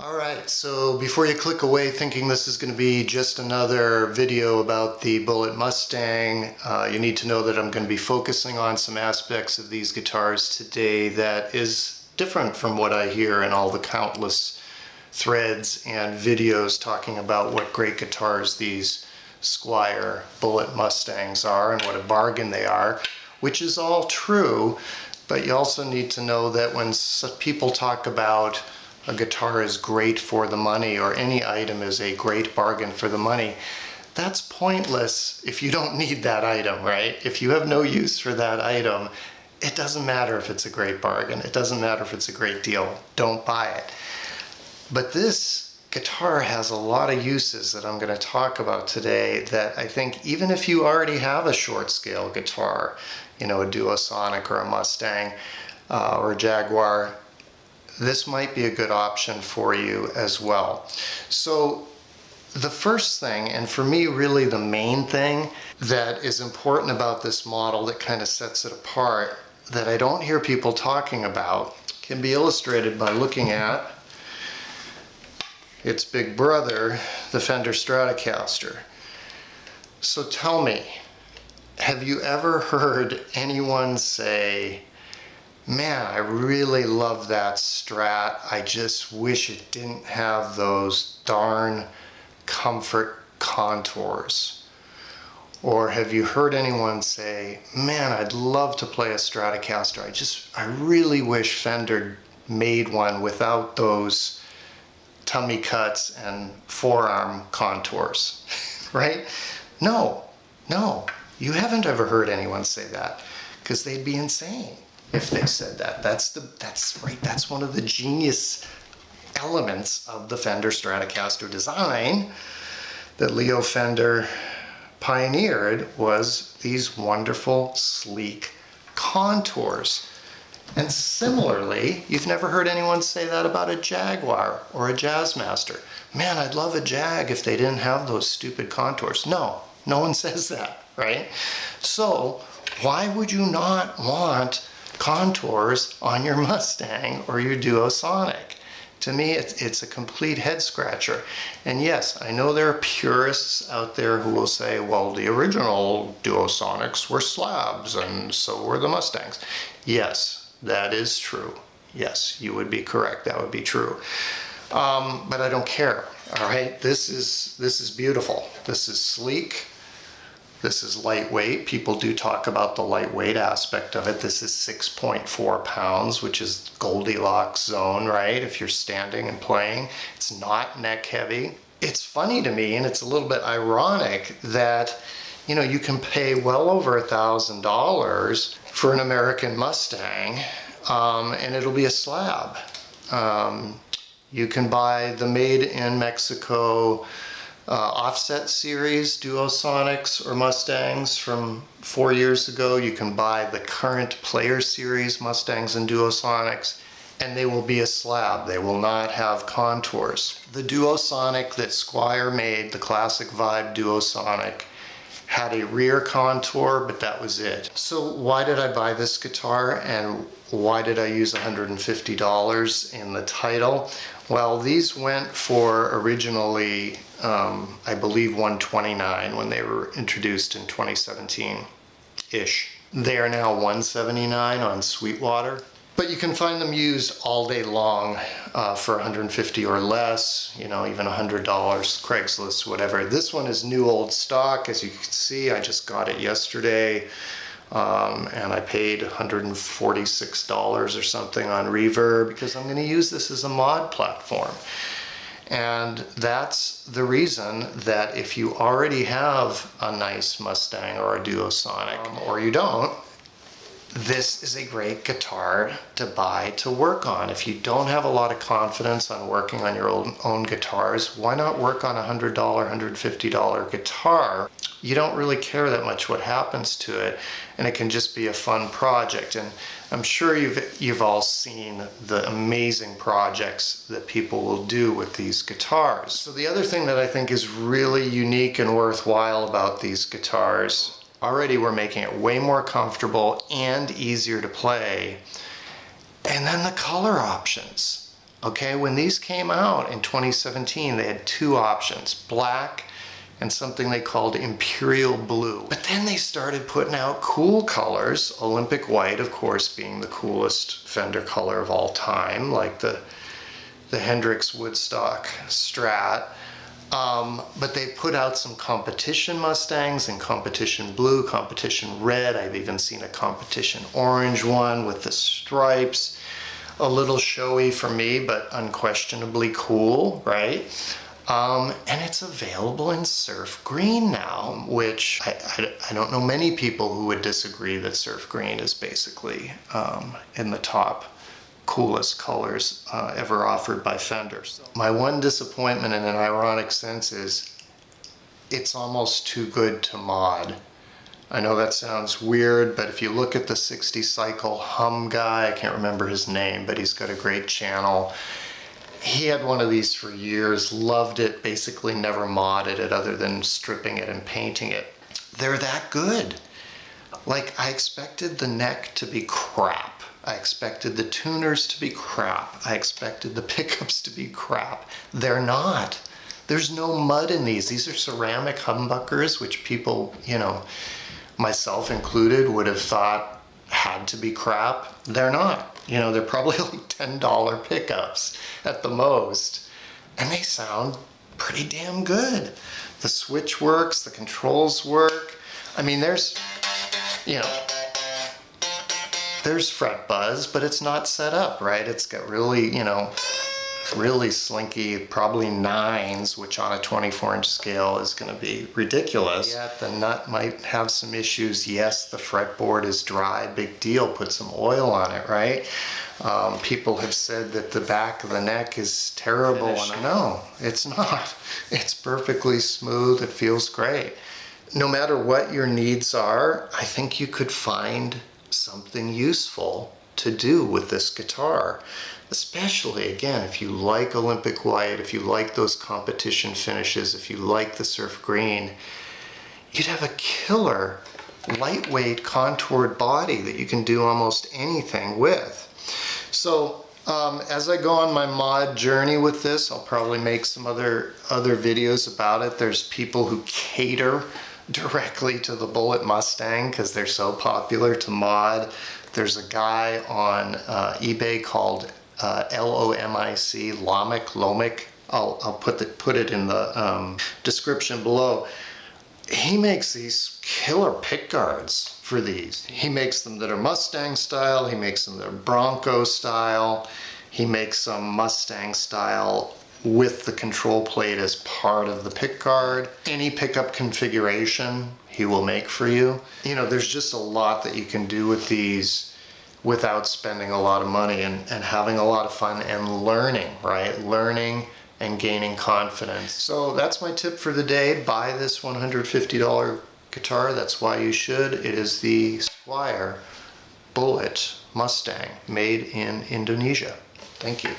Alright, so before you click away thinking this is going to be just another video about the Bullet Mustang, you need to know that I'm going to be focusing on some aspects of these guitars today that is different from what I hear in all the countless threads and videos talking about what great guitars these Squier Bullet Mustangs are and what a bargain they are, which is all true, but you also need to know that when people talk about a guitar is great for the money or any item is a great bargain for the money, that's pointless if you don't need that item, right? If you have no use for that item, it doesn't matter if it's a great bargain. It doesn't matter if it's a great deal. Don't buy it. But this guitar has a lot of uses that I'm going to talk about today that I think even if you already have a short scale guitar, you know, a Duosonic or a Mustang or a Jaguar, this might be a good option for you as well. So the first thing, and for me really the main thing that is important about this model that kind of sets it apart, that I don't hear people talking about, can be illustrated by looking at its big brother, the Fender Stratocaster. So tell me, have you ever heard anyone say, "Man, I really love that Strat. I just wish it didn't have those darn comfort contours"? Or have you heard anyone say, "Man, I'd love to play a Stratocaster. I really wish Fender made one without those tummy cuts and forearm contours," right? No, you haven't ever heard anyone say that, because they'd be insane if they said that. That's one of the genius elements of the Fender Stratocaster design that Leo Fender pioneered, was these wonderful sleek contours. And similarly, you've never heard anyone say that about a Jaguar or a Jazzmaster. "Man, I'd love a Jag if they didn't have those stupid contours." No one says that, right? So why would you not want contours on your Mustang or your Duosonic? To me, it's a complete head scratcher. And yes, I know there are purists out there who will say, well, the original Duosonics were slabs and so were the Mustangs. Yes, that is true. Yes, you would be correct. That would be true. But I don't care. All right, this is beautiful. This is sleek. This is lightweight. People do talk about the lightweight aspect of it. This is 6.4 pounds, which is Goldilocks zone, right? If you're standing and playing, it's not neck heavy. It's funny to me, and it's a little bit ironic that, you know, you can pay well over $1,000 for an American Mustang, and it'll be a slab. You can buy the made in Mexico offset series Duosonics or Mustangs from 4 years ago. You can buy the current Player series Mustangs and Duosonics, and they will be a slab. They will not have contours. The Duosonic that Squier made, the classic vibe Duosonic, had a rear contour, but that was it. So why did I buy this guitar, and why did I use $150 in the title? Well, these went for originally, I believe, $129 when they were introduced in 2017-ish. They are now $179 on Sweetwater. But you can find them used all day long for $150 or less, you know, even $100, Craigslist, whatever. This one is new old stock. As you can see, I just got it yesterday, and I paid $146 or something on Reverb because I'm going to use this as a mod platform. And that's the reason that if you already have a nice Mustang or a Duosonic, or you don't, this is a great guitar to buy to work on. If you don't have a lot of confidence on working on your own guitars, why not work on a $100, $150 guitar? You don't really care that much what happens to it, and it can just be a fun project. And I'm sure you've all seen the amazing projects that people will do with these guitars. So the other thing that I think is really unique and worthwhile about these guitars, already we're making it way more comfortable and easier to play. And then the color options. Okay, when these came out in 2017, they had two options, black and something they called Imperial Blue. But then they started putting out cool colors, Olympic White, of course, being the coolest Fender color of all time, like the Hendrix Woodstock Strat. But they put out some competition Mustangs in competition blue, competition red. I've even seen a competition orange one with the stripes. A little showy for me, but unquestionably cool, right? And it's available in surf green now, which I don't know many people who would disagree that surf green is basically in the top coolest colors ever offered by Fender. My one disappointment in an ironic sense is it's almost too good to mod. I know that sounds weird, but if you look at the 60 cycle hum guy, I can't remember his name, but he's got a great channel. He had one of these for years, loved it, basically never modded it other than stripping it and painting it. They're that good. Like, I expected the neck to be crap. I expected the tuners to be crap. I expected the pickups to be crap. They're not. There's no mud in these. These are ceramic humbuckers, which people, you know, myself included, would have thought had to be crap. They're not. You know, they're probably like $10 pickups at the most. And they sound pretty damn good. The switch works, the controls work. I mean, there's, you know, there's fret buzz, but it's not set up, right? It's got really, you know, really slinky, probably nines, which on a 24-inch scale is going to be ridiculous. Yet the nut might have some issues. Yes, the fretboard is dry, big deal, put some oil on it, right? People have said that the back of the neck is terrible, and no, it's not. It's perfectly smooth, it feels great. No matter what your needs are, I think you could find something useful to do with this guitar. Especially, again, if you like Olympic White, if you like those competition finishes, if you like the surf green, you'd have a killer, lightweight, contoured body that you can do almost anything with. So, as I go on my mod journey with this, I'll probably make some other videos about it. There's people who cater directly to the Bullet Mustang because they're so popular to mod. There's a guy on eBay called Lomic, Lomic. I'll put it in the description below. He makes these killer pickguards for these. He makes them that are Mustang style. He makes them that are Bronco style. He makes some Mustang style with the control plate as part of the pickguard. Any pickup configuration he will make for you. You know, there's just a lot that you can do with these without spending a lot of money and having a lot of fun and learning, right? Learning and gaining confidence. So that's my tip for the day. Buy this $150 guitar. That's why you should. It is the Squier Bullet Mustang, made in Indonesia. Thank you.